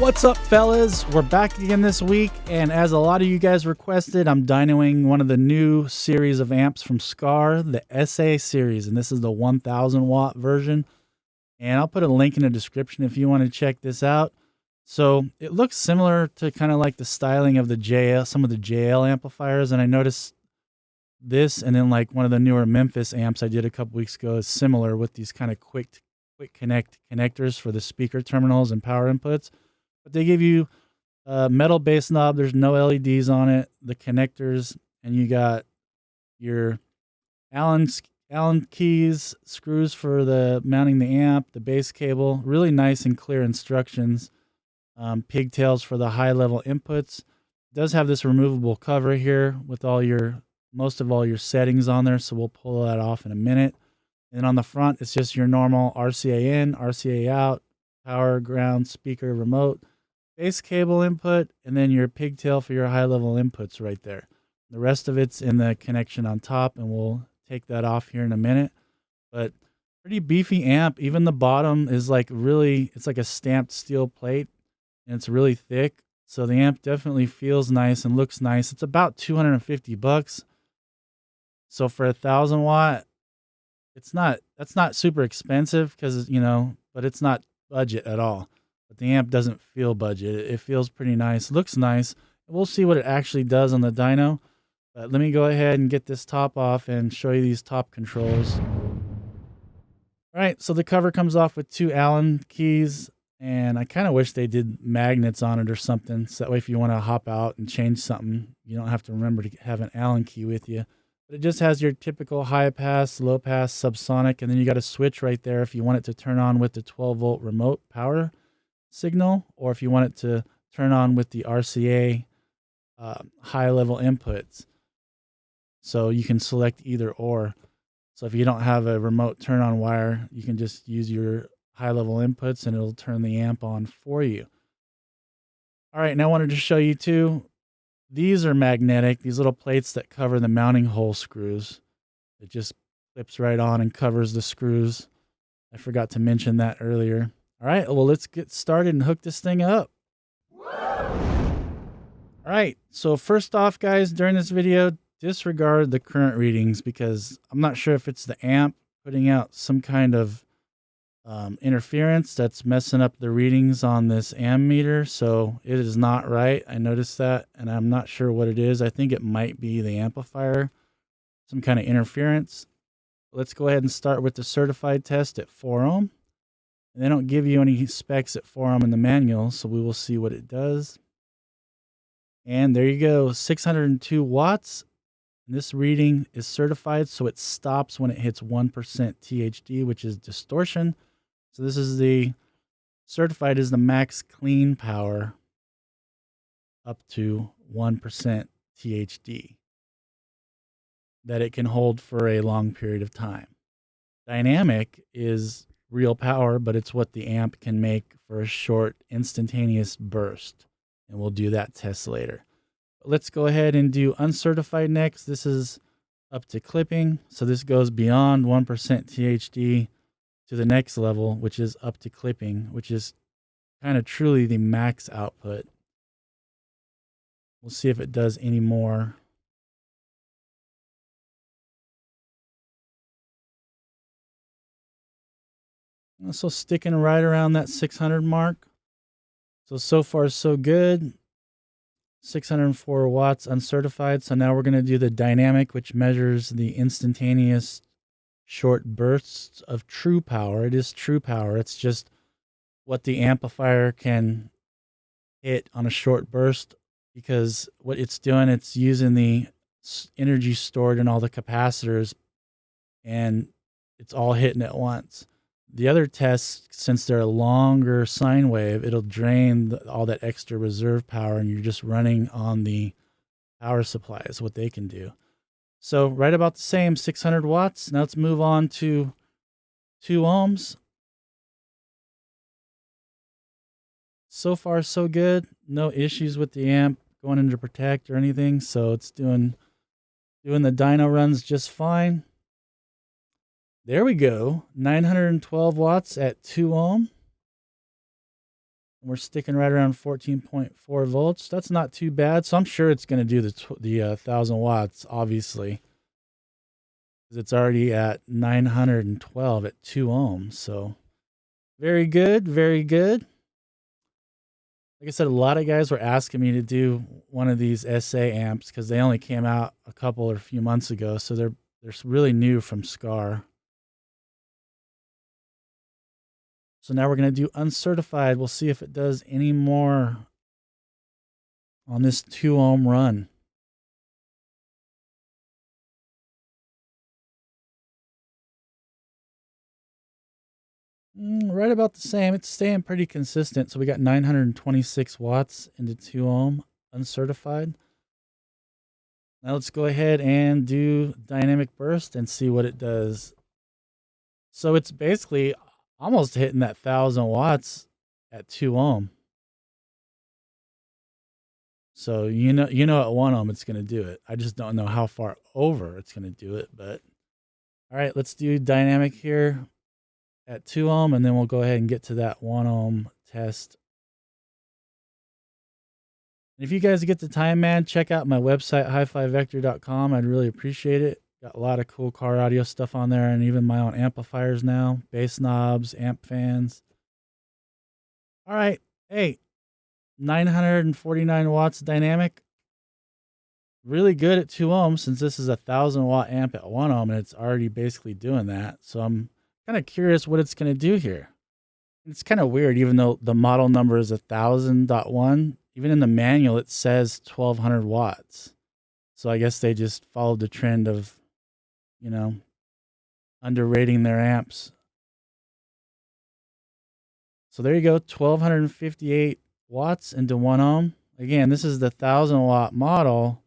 What's up, fellas? We're back again this week, and as a lot of you guys requested, I'm dynoing one of the new series of amps from Skar, the SA series, and this is the 1000 watt version. And I'll put a link in the description if you want to check this out. So it looks similar to kind of like the styling of the JL, some of the JL amplifiers, and I noticed this, and then like one of the newer Memphis amps I did a couple weeks ago is similar with these kind of quick connectors for the speaker terminals and power inputs. But they give you a metal bass knob. There's no LEDs on it. The connectors, and you got your Allen keys, screws for the mounting the amp, the bass cable. Really nice and clear instructions. Pigtails for the high level inputs. It does have this removable cover here with most of all your settings on there. So we'll pull that off in a minute. And on the front, it's just your normal RCA in, RCA out, power, ground, speaker, remote, bass cable input, and then your pigtail for your high-level inputs right there. The rest of it's in the connection on top, and we'll take that off here in a minute. But pretty beefy amp. Even the bottom is like really, it's like a stamped steel plate, and it's really thick. So the amp definitely feels nice and looks nice. It's about $250. So for 1000 watt, that's not super expensive because, but it's not budget at all. But the amp doesn't feel budget. It feels pretty nice, looks nice. We'll see what it actually does on the dyno. But let me go ahead and get this top off and show you these top controls. All right, so the cover comes off with 2 Allen keys, and I kind of wish they did magnets on it or something, so that way if you want to hop out and change something, you don't have to remember to have an Allen key with you. But it just has your typical high pass, low pass, subsonic, and then you got a switch right there if you want it to turn on with the 12-volt remote power signal, or if you want it to turn on with the RCA high-level inputs. So you can select either or. So if you don't have a remote turn-on wire, you can just use your high-level inputs, and it'll turn the amp on for you. All right, now I wanted to show you too. These are magnetic, these little plates that cover the mounting hole screws. It just clips right on and covers the screws. I forgot to mention that earlier. All right, well, let's get started and hook this thing up. All right, so first off, guys, during this video, disregard the current readings because I'm not sure if it's the amp putting out some kind of interference that's messing up the readings on this ammeter. So it is not right. I noticed that, and I'm not sure what it is. I think it might be the amplifier, some kind of interference. Let's go ahead and start with the certified test at 4 ohm. And they don't give you any specs at 4 ohm in the manual, so we will see what it does. And there you go, 602 watts. And this reading is certified, so it stops when it hits 1% THD, which is distortion. So this is the certified is the max clean power up to 1% THD that it can hold for a long period of time. Dynamic is real power, but it's what the amp can make for a short instantaneous burst. And we'll do that test later. Let's go ahead and do uncertified next. This is up to clipping. So this goes beyond 1% THD to the next level, which is up to clipping, which is kind of truly the max output. We'll see if it does any more. So sticking right around that 600 mark. So far so good. 604 watts uncertified. So now we're going to do the dynamic, which measures the instantaneous short bursts of true power. It is true power. It's just what the amplifier can hit on a short burst, because what it's doing, it's using the energy stored in all the capacitors, and it's all hitting at once. The other tests, since they're a longer sine wave, it'll drain all that extra reserve power, and you're just running on the power supply is what they can do. So right about the same, 600 watts. Now let's move on to 2 ohms. So far so good. No issues with the amp going into protect or anything. So it's doing the dyno runs just fine. There we go. 912 watts at 2 ohm. We're sticking right around 14.4 volts. That's not too bad. So I'm sure it's going to do the 1,000 watts, obviously, because it's already at 912 at 2 ohms. So very good, very good. Like I said, a lot of guys were asking me to do one of these SA amps because they only came out a couple or a few months ago. So they're really new from Skar. So now we're going to do uncertified. We'll see if it does any more on this 2 ohm run. Right about the same. It's staying pretty consistent. So we got 926 watts into 2 ohm uncertified. Now let's go ahead and do dynamic burst and see what it does. So it's basically almost hitting that 1,000 watts at 2 ohm. So you know at 1 ohm it's going to do it. I just don't know how far over it's going to do it. But all right, let's do dynamic here at 2 ohm, and then we'll go ahead and get to that 1 ohm test. And if you guys get the time, man, check out my website, HiFiVector.com. I'd really appreciate it. Got a lot of cool car audio stuff on there, and even my own amplifiers now, bass knobs, amp fans. All right, hey, 949 watts dynamic. Really good at 2 ohms, since this is a 1,000 watt amp at 1 ohm, and it's already basically doing that. So I'm kind of curious what it's going to do here. It's kind of weird, even though the model number is 1000.1. Even in the manual, it says 1,200 watts. So I guess they just followed the trend of, you know, underrating their amps. So there you go, 1,258 watts into 1 ohm. Again, this is the 1,000 watt model,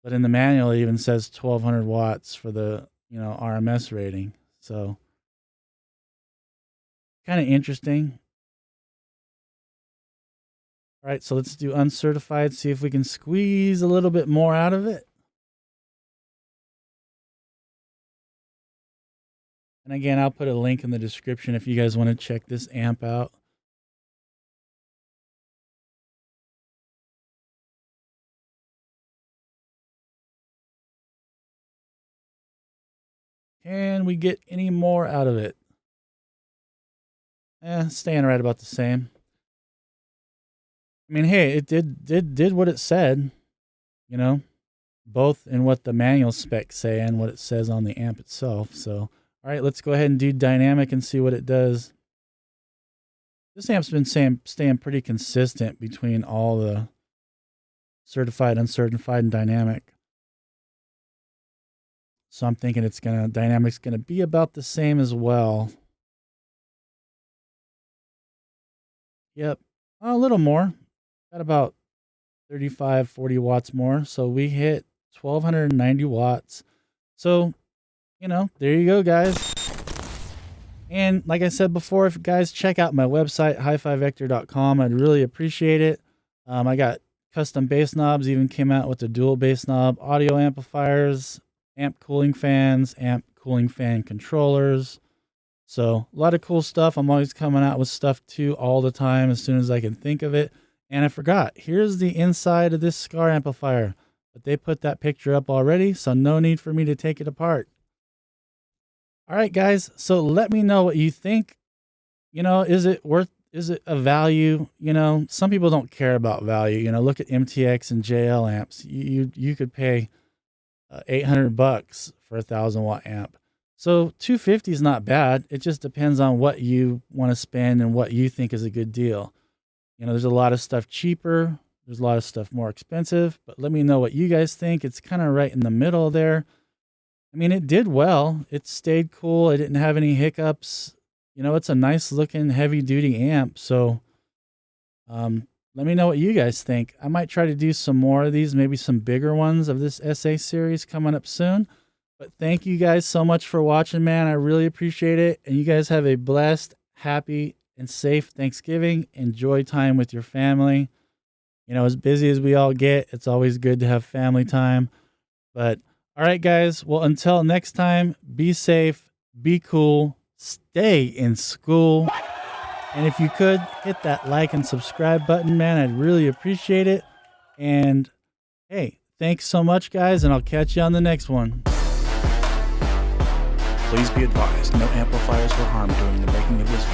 but in the manual, it even says 1,200 watts for the, RMS rating. So kind of interesting. All right, so let's do uncertified, see if we can squeeze a little bit more out of it. And again, I'll put a link in the description if you guys want to check this amp out. Can we get any more out of it? Staying right about the same. I mean, hey, it did what it said, both in what the manual specs say and what it says on the amp itself. So, all right, let's go ahead and do dynamic and see what it does. This amp's been staying pretty consistent between all the certified, uncertified, and dynamic. So I'm thinking dynamic's gonna be about the same as well. Yep, a little more. Got about 35, 40 watts more. So we hit 1,290 watts. So, there you go, guys. And like I said before, if guys check out my website, HiFiVector.com, I'd really appreciate it. I got custom bass knobs, even came out with a dual bass knob, audio amplifiers, amp cooling fans, amp cooling fan controllers. So a lot of cool stuff. I'm always coming out with stuff too all the time as soon as I can think of it. And I forgot, here's the inside of this Skar amplifier. But they put that picture up already, so no need for me to take it apart. All right, guys, so let me know what you think. Is it a value? Some people don't care about value. Look at MTX and JL amps. You could pay $800 for a 1,000 watt amp. So 250 is not bad. It just depends on what you want to spend and what you think is a good deal. There's a lot of stuff cheaper. There's a lot of stuff more expensive. But let me know what you guys think. It's kind of right in the middle there. I mean, it did well. It stayed cool. It didn't have any hiccups. It's a nice looking heavy duty amp. So let me know what you guys think. I might try to do some more of these, maybe some bigger ones of this SA series coming up soon. But thank you guys so much for watching, man. I really appreciate it. And you guys have a blessed, happy, and safe Thanksgiving. Enjoy time with your family. As busy as we all get, it's always good to have family time. But all right, guys. Well, until next time, be safe, be cool, stay in school. And if you could, hit that like and subscribe button, man. I'd really appreciate it. And hey, thanks so much, guys, and I'll catch you on the next one. Please be advised, no amplifiers were harmed during the making of this